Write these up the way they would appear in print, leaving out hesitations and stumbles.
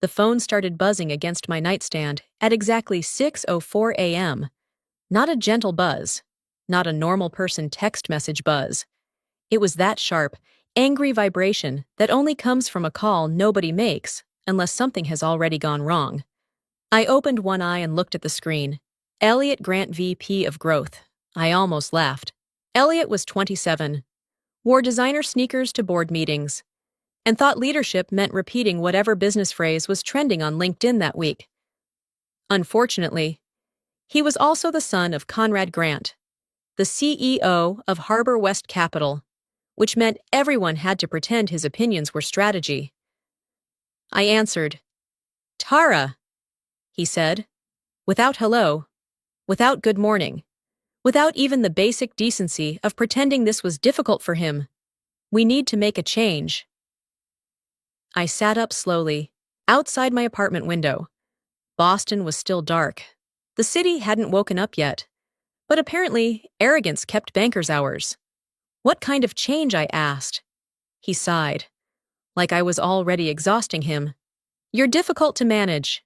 The phone started buzzing against my nightstand at exactly 6:04 a.m. Not a gentle buzz, not a normal person text message buzz. It was that sharp, angry vibration that only comes from a call nobody makes unless something has already gone wrong. I opened one eye and looked at the screen. Elliot Grant, VP of Growth. I almost laughed. Elliot was 27, wore designer sneakers to board meetings, and thought leadership meant repeating whatever business phrase was trending on LinkedIn that week. Unfortunately, he was also the son of Conrad Grant, the CEO of Harbor West Capital, which meant everyone had to pretend his opinions were strategy. I answered, "Tara," he said, without hello, without good morning, without even the basic decency of pretending this was difficult for him. "We need to make a change." I sat up slowly, outside my apartment window. Boston was still dark. The city hadn't woken up yet. But apparently, arrogance kept banker's hours. "What kind of change?" I asked. He sighed, like I was already exhausting him. "You're difficult to manage,"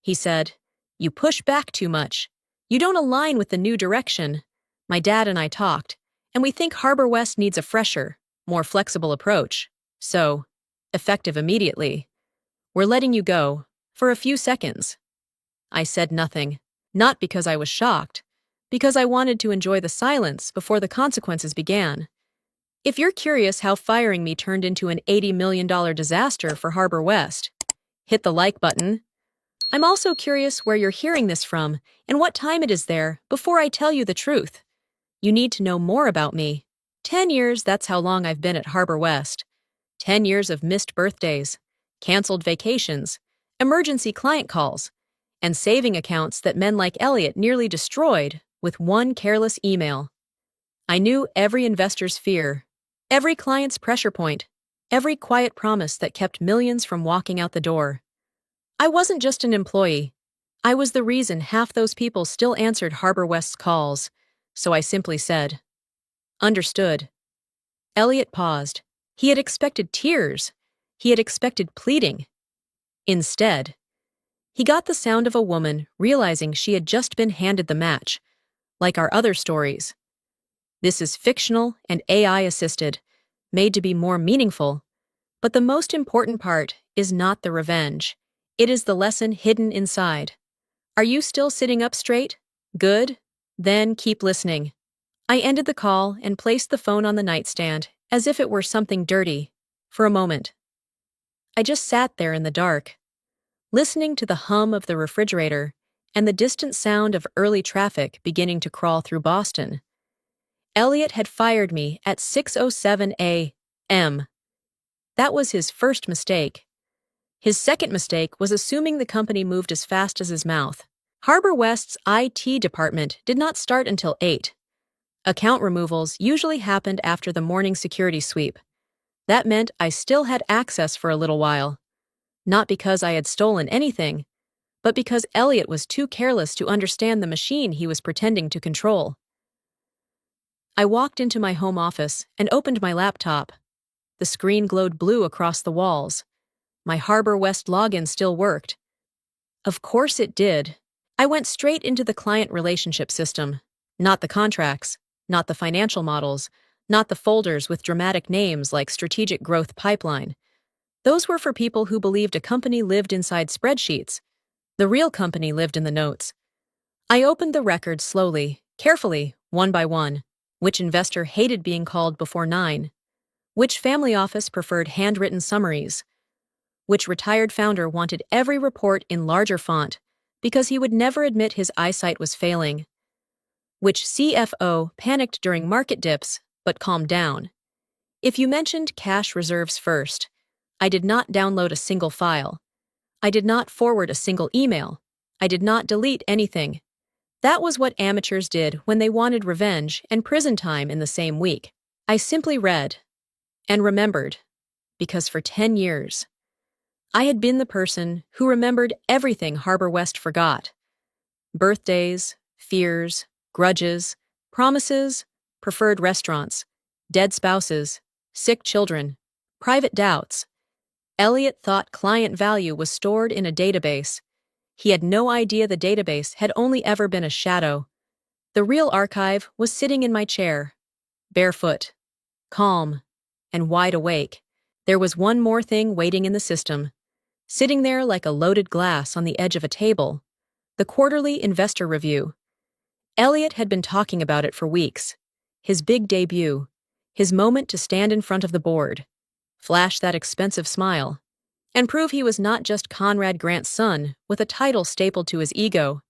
he said. "You push back too much. You don't align with the new direction. My dad and I talked, and we think Harbor West needs a fresher, more flexible approach. So, effective immediately. We're letting you go, for a few seconds." I said nothing, not because I was shocked, because I wanted to enjoy the silence before the consequences began. If you're curious how firing me turned into an $80 million disaster for Harbor West, hit the like button. I'm also curious where you're hearing this from and what time it is there before I tell you the truth. You need to know more about me. 10 years, that's how long I've been at Harbor West. 10 years of missed birthdays, canceled vacations, emergency client calls, and saving accounts that men like Elliot nearly destroyed with one careless email. I knew every investor's fear, every client's pressure point, every quiet promise that kept millions from walking out the door. I wasn't just an employee. I was the reason half those people still answered Harbor West's calls, so I simply said, "Understood." Elliot paused. He had expected tears. He had expected pleading. Instead, he got the sound of a woman realizing she had just been handed the match, like our other stories. This is fictional and AI-assisted, made to be more meaningful. But the most important part is not the revenge. It is the lesson hidden inside. Are you still sitting up straight? Good. Then keep listening. I ended the call and placed the phone on the nightstand, as if it were something dirty, for a moment. I just sat there in the dark, listening to the hum of the refrigerator and the distant sound of early traffic beginning to crawl through Boston. Elliot had fired me at 6:07 a.m. That was his first mistake. His second mistake was assuming the company moved as fast as his mouth. Harbor West's IT department did not start until 8. Account removals usually happened after the morning security sweep. That meant I still had access for a little while. Not because I had stolen anything, but because Elliot was too careless to understand the machine he was pretending to control. I walked into my home office and opened my laptop. The screen glowed blue across the walls. My Harbor West login still worked. Of course it did. I went straight into the client relationship system. Not the contracts, not the financial models, not the folders with dramatic names like Strategic Growth Pipeline. Those were for people who believed a company lived inside spreadsheets. The real company lived in the notes. I opened the records slowly, carefully, one by one. Which investor hated being called before 9? Which family office preferred handwritten summaries? Which retired founder wanted every report in larger font because he would never admit his eyesight was failing? Which CFO panicked during market dips but calmed down? If you mentioned cash reserves first, I did not download a single file. I did not forward a single email. I did not delete anything. That was what amateurs did when they wanted revenge and prison time in the same week. I simply read and remembered, because for 10 years, I had been the person who remembered everything Harbor West forgot. Birthdays, fears, grudges, promises, preferred restaurants, dead spouses, sick children, private doubts. Elliot thought client value was stored in a database. He had no idea the database had only ever been a shadow. The real archive was sitting in my chair, barefoot, calm, and wide awake. There was one more thing waiting in the system, sitting there like a loaded glass on the edge of a table. The quarterly investor review. Elliot had been talking about it for weeks. His big debut, his moment to stand in front of the board, flash that expensive smile, and prove he was not just Conrad Grant's son with a title stapled to his ego.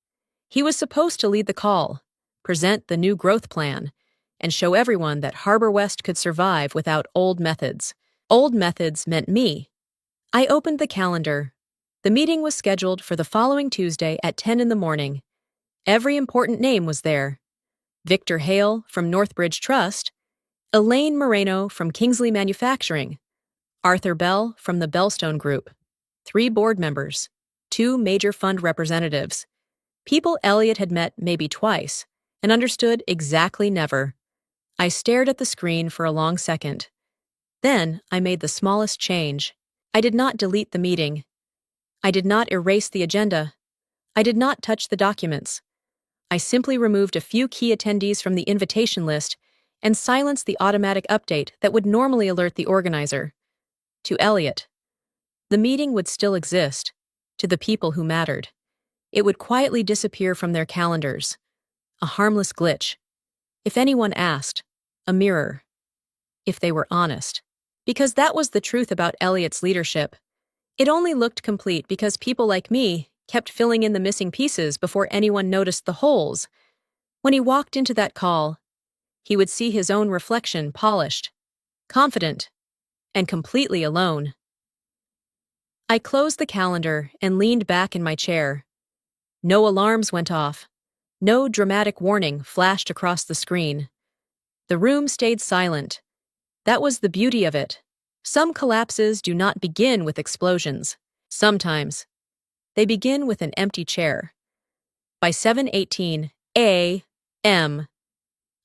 He was supposed to lead the call, present the new growth plan, and show everyone that Harbor West could survive without old methods. Old methods meant me. I opened the calendar. The meeting was scheduled for the following Tuesday at 10 in the morning. Every important name was there. Victor Hale from Northbridge Trust, Elaine Moreno from Kingsley Manufacturing, Arthur Bell from the Bellstone Group, 3 board members, 2 major fund representatives, people Elliot had met maybe twice and understood exactly never. I stared at the screen for a long second. Then I made the smallest change. I did not delete the meeting. I did not erase the agenda. I did not touch the documents. I simply removed a few key attendees from the invitation list and silenced the automatic update that would normally alert the organizer. To Elliot, the meeting would still exist. To the people who mattered, it would quietly disappear from their calendars. A harmless glitch. If anyone asked, a mirror. If they were honest. Because that was the truth about Elliot's leadership. It only looked complete because people like me kept filling in the missing pieces before anyone noticed the holes. When he walked into that call, he would see his own reflection polished, confident, and completely alone. I closed the calendar and leaned back in my chair. No alarms went off. No dramatic warning flashed across the screen. The room stayed silent. That was the beauty of it. Some collapses do not begin with explosions. Sometimes, they begin with an empty chair. By 7:18 a.m.,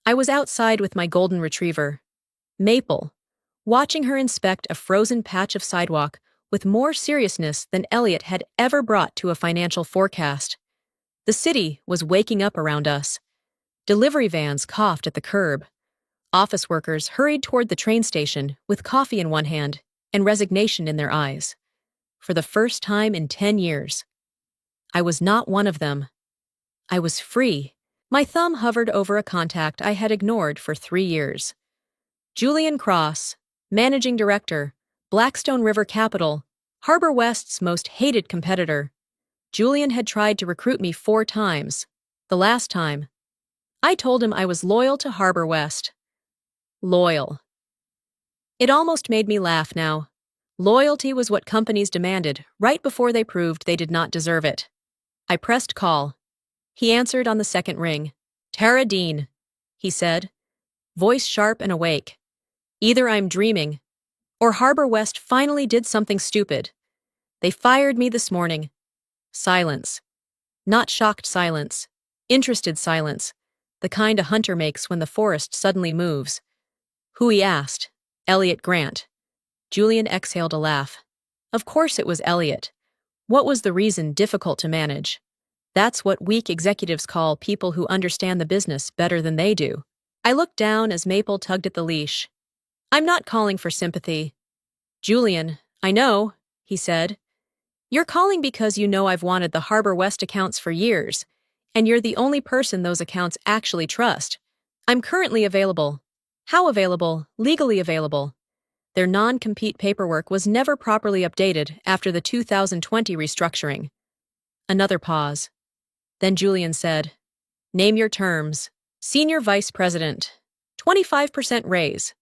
I was outside with my golden retriever, Maple, watching her inspect a frozen patch of sidewalk with more seriousness than Elliot had ever brought to a financial forecast. The city was waking up around us. Delivery vans coughed at the curb. Office workers hurried toward the train station with coffee in one hand and resignation in their eyes. For the first time in 10 years, I was not one of them. I was free. My thumb hovered over a contact I had ignored for 3 years. Julian Cross, Managing Director, Blackstone River Capital, Harbor West's most hated competitor. Julian had tried to recruit me 4 times. The last time, I told him I was loyal to Harbor West. Loyal. It almost made me laugh now. Loyalty was what companies demanded right before they proved they did not deserve it. I pressed call. He answered on the second ring. Tara Dean, he said, voice sharp and awake. Either I'm dreaming, or Harbor West finally did something stupid. They fired me this morning. Silence. Not shocked silence. Interested silence. The kind a hunter makes when the forest suddenly moves. Who, he asked. Elliot Grant. Julian exhaled a laugh. Of course it was Elliot. What was the reason difficult to manage? That's what weak executives call people who understand the business better than they do. I looked down as Maple tugged at the leash. I'm not calling for sympathy. Julian, I know, he said. You're calling because you know I've wanted the Harbor West accounts for years, and you're the only person those accounts actually trust. I'm currently available. How available? Legally available. Their non-compete paperwork was never properly updated after the 2020 restructuring. Another pause. Then Julian said, Name your terms. Senior Vice President. 25% raise.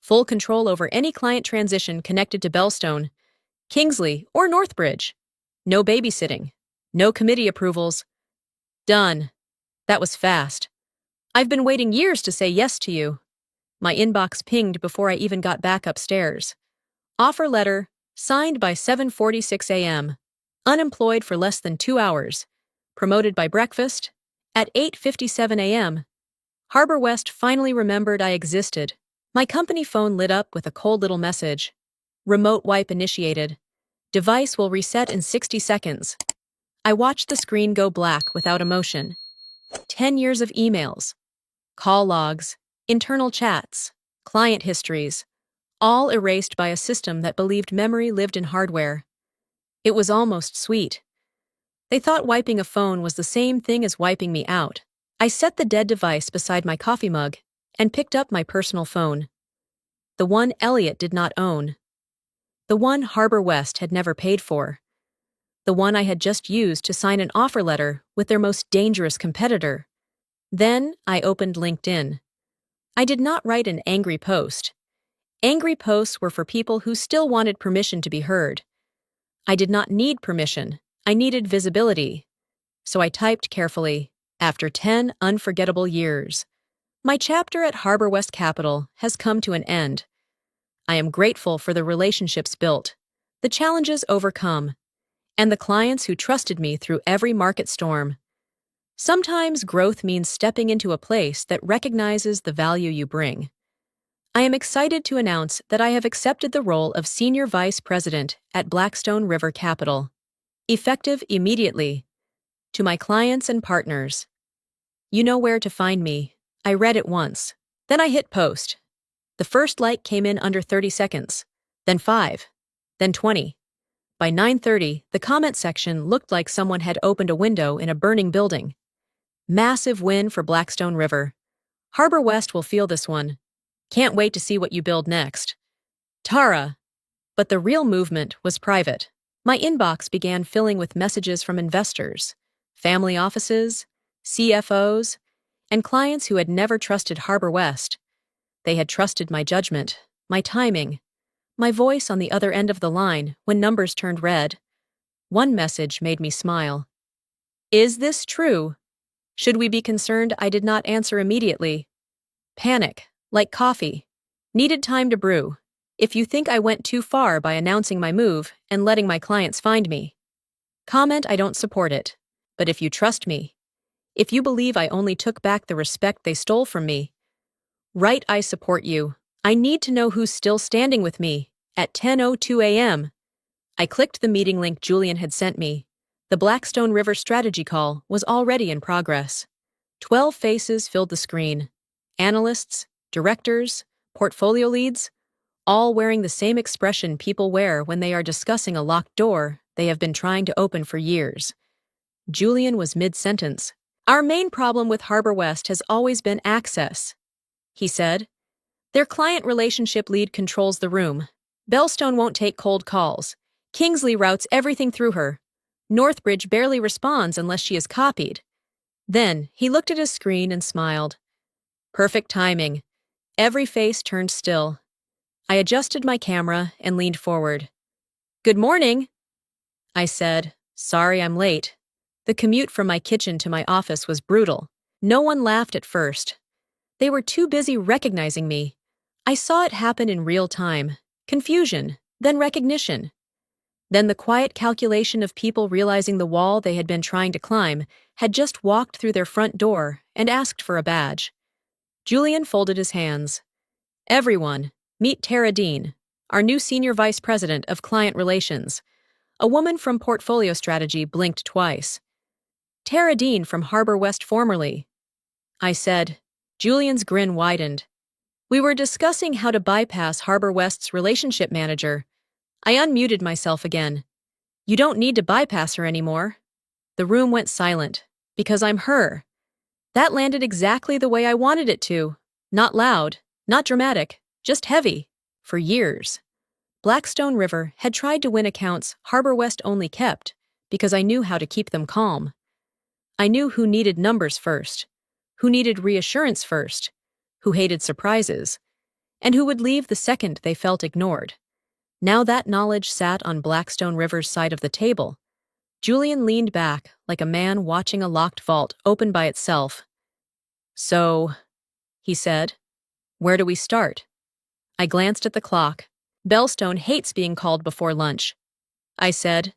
Full control over any client transition connected to Bellstone, Kingsley, or Northbridge. No babysitting. No committee approvals. Done. That was fast. I've been waiting years to say yes to you. My inbox pinged before I even got back upstairs. Offer letter, signed by 7:46 a.m. Unemployed for less than 2 hours. Promoted by breakfast. At 8:57 a.m. Harbor West finally remembered I existed. My company phone lit up with a cold little message. Remote wipe initiated. Device will reset in 60 seconds. I watched the screen go black without emotion. 10 years of emails, call logs, internal chats, client histories, all erased by a system that believed memory lived in hardware. It was almost sweet. They thought wiping a phone was the same thing as wiping me out. I set the dead device beside my coffee mug and picked up my personal phone. The one Elliot did not own. The one Harbor West had never paid for. The one I had just used to sign an offer letter with their most dangerous competitor. Then I opened LinkedIn. I did not write an angry post. Angry posts were for people who still wanted permission to be heard. I did not need permission. I needed visibility. So I typed carefully, after 10 unforgettable years. My chapter at Harbor West Capital has come to an end. I am grateful for the relationships built, the challenges overcome, and the clients who trusted me through every market storm. Sometimes growth means stepping into a place that recognizes the value you bring. I am excited to announce that I have accepted the role of Senior Vice President at Blackstone River Capital. Effective immediately. To my clients and partners. You know where to find me. I read it once. Then I hit post. The first like came in under 30 seconds. Then 5. Then 20. By 9:30, the comment section looked like someone had opened a window in a burning building. Massive win for Blackstone River. Harbor West will feel this one. Can't wait to see what you build next. Tara. But the real movement was private. My inbox began filling with messages from investors, family offices, CFOs, and clients who had never trusted Harbor West. They had trusted my judgment, my timing, my voice on the other end of the line when numbers turned red. One message made me smile. Is this true? Should we be concerned I did not answer immediately? Panic, like coffee. Needed time to brew. If you think I went too far by announcing my move and letting my clients find me. Comment I don't support it. But if you trust me, if you believe I only took back the respect they stole from me, write I support you. I need to know who's still standing with me at 10:02 a.m. I clicked the meeting link Julian had sent me. The Blackstone River strategy call was already in progress. 12 faces filled the screen. Analysts, directors, portfolio leads, all wearing the same expression people wear when they are discussing a locked door they have been trying to open for years. Julian was mid-sentence. Our main problem with Harbor West has always been access, he said. Their client relationship lead controls the room. Bellstone won't take cold calls. Kingsley routes everything through her. Northbridge barely responds unless she is copied. Then he looked at his screen and smiled. Perfect timing. Every face turned still. I adjusted my camera and leaned forward. Good morning, I said. Sorry I'm late. The commute from my kitchen to my office was brutal. No one laughed at first. They were too busy recognizing me. I saw it happen in real time. Confusion, then recognition. Then the quiet calculation of people realizing the wall they had been trying to climb had just walked through their front door and asked for a badge. Julian folded his hands. Everyone, meet Tara Dean, our new Senior Vice President of Client Relations. A woman from Portfolio Strategy blinked twice. Tara Dean from Harbor West formerly, I said. Julian's grin widened. We were discussing how to bypass Harbor West's relationship manager. I unmuted myself again. You don't need to bypass her anymore. The room went silent, because I'm her. That landed exactly the way I wanted it to. Not loud, not dramatic, just heavy. For years. Blackstone River had tried to win accounts Harbor West only kept, because I knew how to keep them calm. I knew who needed numbers first, who needed reassurance first, who hated surprises, and who would leave the second they felt ignored. Now that knowledge sat on Blackstone River's side of the table. Julian leaned back like a man watching a locked vault open by itself. So, he said, where do we start? I glanced at the clock. Bellstone hates being called before lunch. I said,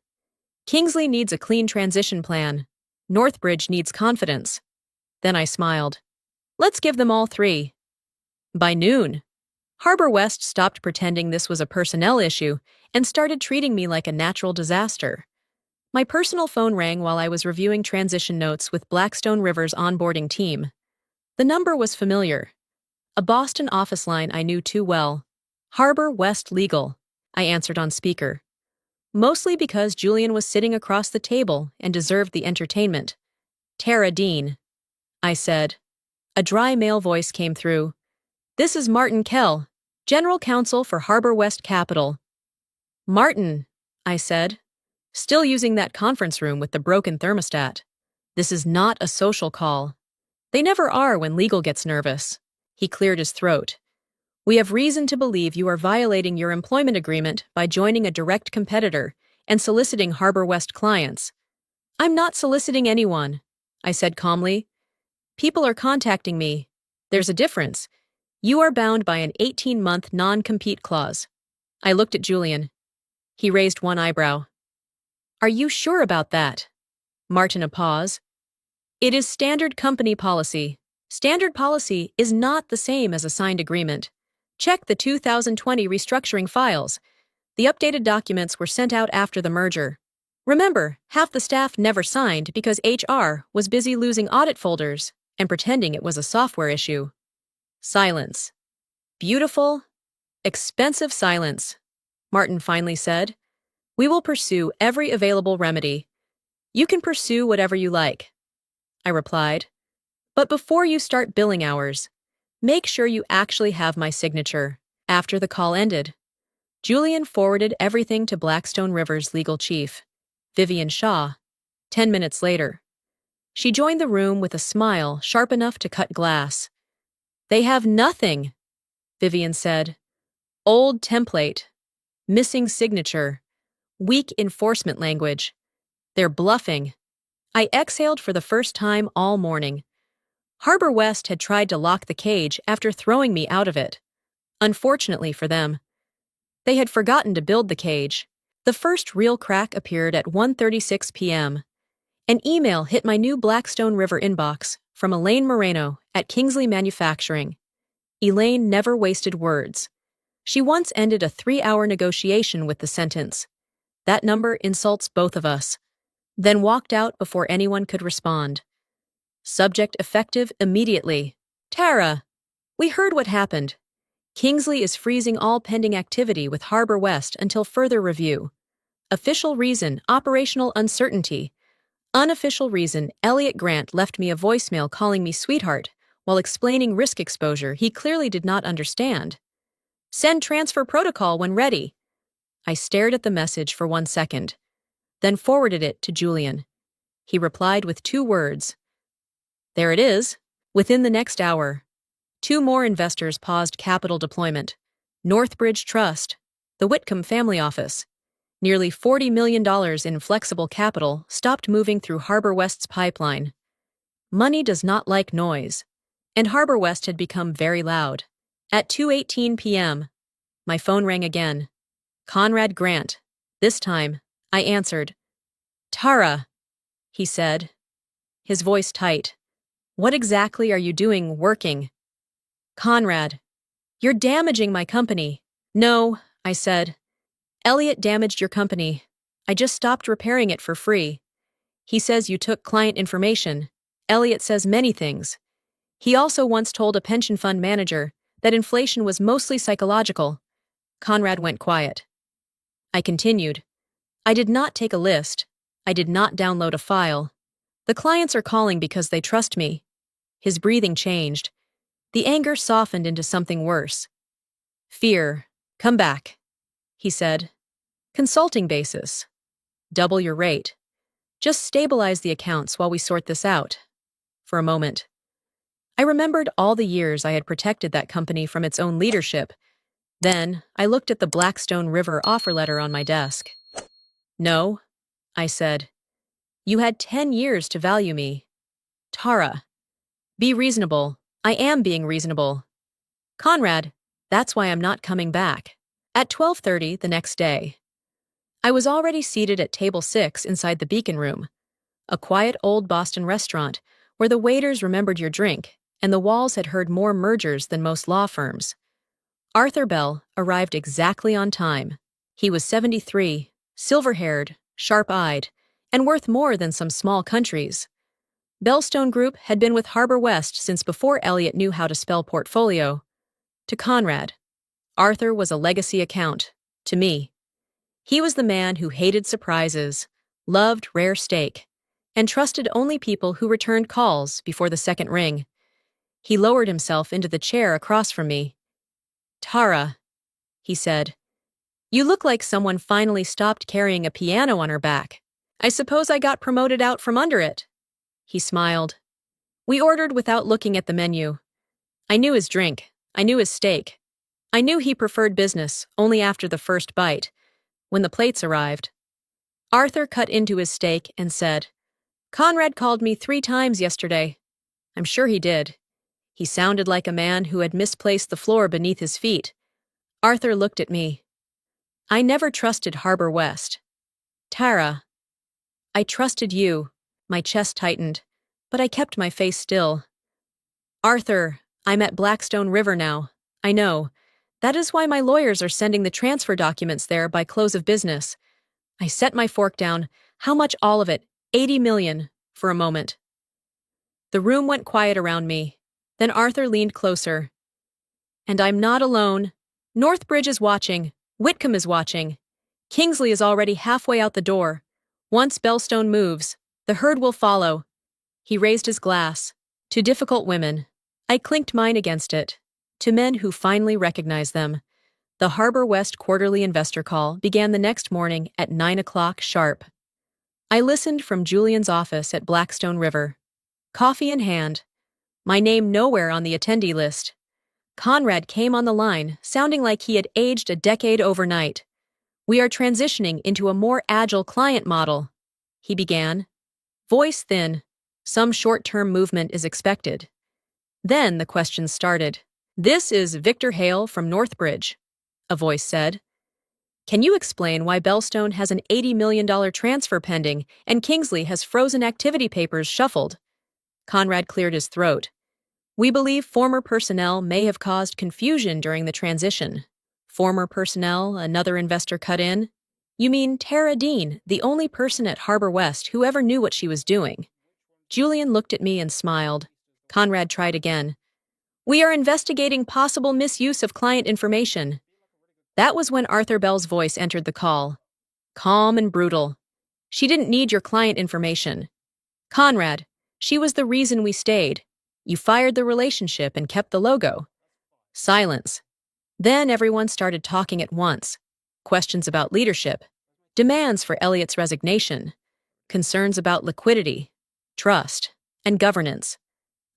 Kingsley needs a clean transition plan. Northbridge needs confidence. Then I smiled. Let's give them all 3. By noon. Harbor West stopped pretending this was a personnel issue and started treating me like a natural disaster. My personal phone rang while I was reviewing transition notes with Blackstone River's onboarding team. The number was familiar. A Boston office line I knew too well. Harbor West Legal, I answered on speaker. Mostly because Julian was sitting across the table and deserved the entertainment. Tara Dean, I said. A dry male voice came through. This is Martin Kell, General Counsel for Harbor West Capital. Martin, I said, still using that conference room with the broken thermostat. This is not a social call. They never are when legal gets nervous. He cleared his throat. We have reason to believe you are violating your employment agreement by joining a direct competitor and soliciting Harbor West clients. I'm not soliciting anyone, I said calmly. People are contacting me. There's a difference. You are bound by an 18-month non-compete clause. I looked at Julian. He raised one eyebrow. Are you sure about that? Martin, a pause. It is standard company policy. Standard policy is not the same as a signed agreement. Check the 2020 restructuring files. The updated documents were sent out after the merger. Remember, half the staff never signed because HR was busy losing audit folders and pretending it was a software issue. Silence. Beautiful, expensive silence, Martin finally said. We will pursue every available remedy. You can pursue whatever you like, I replied. But before you start billing hours, make sure you actually have my signature. After the call ended, Julian forwarded everything to Blackstone River's legal chief, Vivian Shaw. 10 minutes later, she joined the room with a smile sharp enough to cut glass. They have nothing, Vivian said. Old template, missing signature, weak enforcement language. They're bluffing. I exhaled for the first time all morning. Harbor West had tried to lock the cage after throwing me out of it. Unfortunately for them, they had forgotten to build the cage. The first real crack appeared at 1:36 p.m. An email hit my new Blackstone River inbox from Elaine Moreno at Kingsley Manufacturing. Elaine never wasted words. She once ended a 3-hour negotiation with the sentence, "That number insults both of us," then walked out before anyone could respond. Subject effective immediately. Tara, we heard what happened. Kingsley is freezing all pending activity with Harbor West until further review. Official reason, operational uncertainty. Unofficial reason, Elliot Grant left me a voicemail calling me sweetheart while explaining risk exposure he clearly did not understand. Send transfer protocol when ready. I stared at the message for 1 second, then forwarded it to Julian. He replied with 2 words. There it is. Within the next hour, 2 more investors paused capital deployment. Northbridge Trust, the Whitcomb family office. Nearly $40 million in flexible capital stopped moving through Harbor West's pipeline. Money does not like noise, and Harbor West had become very loud. At 2:18 p.m., my phone rang again. Conrad Grant. This time, I answered. Tara, he said, his voice tight. What exactly are you doing working? Conrad, you're damaging my company. No, I said. Elliot damaged your company. I just stopped repairing it for free. He says you took client information. Elliot says many things. He also once told a pension fund manager that inflation was mostly psychological. Conrad went quiet. I continued. I did not take a list. I did not download a file. The clients are calling because they trust me. His breathing changed. The anger softened into something worse. Fear. Come back, he said. Consulting basis. Double your rate. Just stabilize the accounts while we sort this out. For a moment, I remembered all the years I had protected that company from its own leadership. Then, I looked at the Blackstone River offer letter on my desk. No, I said. You had 10 years to value me. Tara, be reasonable. I am being reasonable. Conrad, that's why I'm not coming back. At 12:30 the next day, I was already seated at table 6 inside the Beacon Room, a quiet old Boston restaurant where the waiters remembered your drink and the walls had heard more mergers than most law firms. Arthur Bell arrived exactly on time. He was 73, silver-haired, sharp-eyed, and worth more than some small countries. Bellstone Group had been with Harbor West since before Elliot knew how to spell portfolio. To Conrad, Arthur was a legacy account. To me, he was the man who hated surprises, loved rare steak, and trusted only people who returned calls before the second ring. He lowered himself into the chair across from me. "Tara," he said, "you look like someone finally stopped carrying a piano on her back. I suppose I got promoted out from under it." He smiled. We ordered without looking at the menu. I knew his drink. I knew his steak. I knew he preferred business only after the first bite. When the plates arrived, Arthur cut into his steak and said, "Conrad called me 3 times yesterday." I'm sure he did. He sounded like a man who had misplaced the floor beneath his feet. Arthur looked at me. "I never trusted Harbor West. Tara." "I trusted you." My chest tightened, but I kept my face still. "Arthur, I'm at Blackstone River now. I know. That is why my lawyers are sending the transfer documents there by close of business." I set my fork down. "How much all of it?" 80 million, for a moment. The room went quiet around me. Then Arthur leaned closer. "And I'm not alone. Northbridge is watching. Whitcomb is watching. Kingsley is already halfway out the door. Once Bellstone moves, the herd will follow." He raised his glass. "To difficult women." I clinked mine against it. To men who finally recognize them. The Harbor West quarterly investor call began the next morning at 9 o'clock sharp. I listened from Julian's office at Blackstone River. Coffee in hand. My name nowhere on the attendee list. Conrad came on the line, sounding like he had aged a decade overnight. "We are transitioning into a more agile client model," he began. Voice thin. "Some short-term movement is expected." Then the questions started. "This is Victor Hale from Northbridge," a voice said. "Can you explain why Bellstone has an $80 million transfer pending and Kingsley has frozen activity papers shuffled?" Conrad cleared his throat. "We believe former personnel may have caused confusion during the transition." "Former personnel," another investor cut in. "You mean Tara Dean, the only person at Harbor West who ever knew what she was doing?" Julian looked at me and smiled. Conrad tried again. "We are investigating possible misuse of client information." That was when Arthur Bell's voice entered the call. Calm and brutal. "She didn't need your client information. Conrad, she was the reason we stayed. You fired the relationship and kept the logo." Silence. Then everyone started talking at once. Questions about leadership. Demands for Elliot's resignation. Concerns about liquidity, trust, and governance.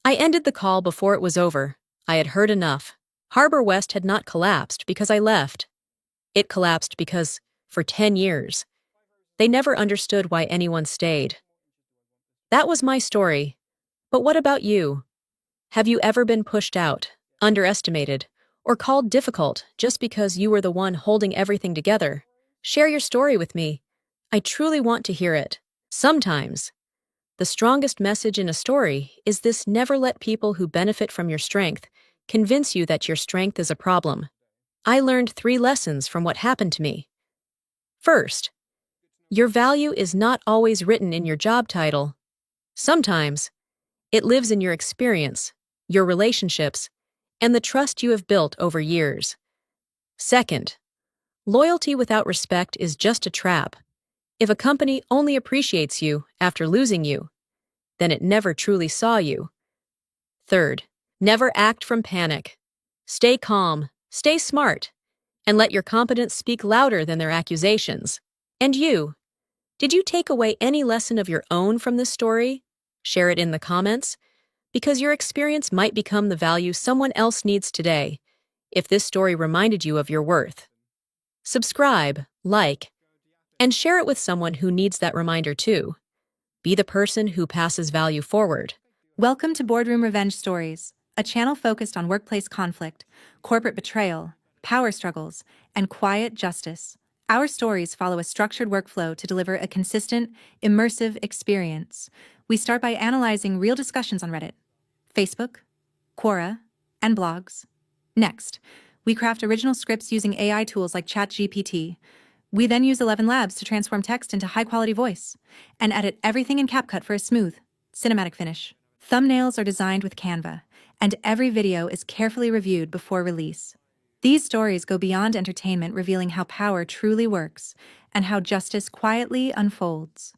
I ended the call before it was over. I had heard enough. Harbor West had not collapsed because I left. It collapsed because, for 10 years, they never understood why anyone stayed. That was my story. But what about you? Have you ever been pushed out, underestimated, or called difficult just because you were the one holding everything together? Share your story with me. I truly want to hear it. Sometimes, the strongest message in a story is this: never let people who benefit from your strength convince you that your strength is a problem. I learned 3 lessons from what happened to me. First, your value is not always written in your job title. Sometimes, it lives in your experience, your relationships, and the trust you have built over years. Second, loyalty without respect is just a trap. If a company only appreciates you after losing you, then it never truly saw you. Third, never act from panic. Stay calm, stay smart, and let your competence speak louder than their accusations. And you, did you take away any lesson of your own from this story? Share it in the comments, because your experience might become the value someone else needs today, if this story reminded you of your worth. Subscribe, like, and share it with someone who needs that reminder too. Be the person who passes value forward. Welcome to Boardroom Revenge Stories, a channel focused on workplace conflict, corporate betrayal, power struggles, and quiet justice. Our stories follow a structured workflow to deliver a consistent, immersive experience. We start by analyzing real discussions on Reddit, Facebook, Quora, and blogs. Next, We craft original scripts using AI tools like ChatGPT. We then use 11 Labs to transform text into high-quality voice and edit everything in CapCut for a smooth, cinematic finish. Thumbnails are designed with Canva, and every video is carefully reviewed before release. These stories go beyond entertainment, revealing how power truly works and how justice quietly unfolds.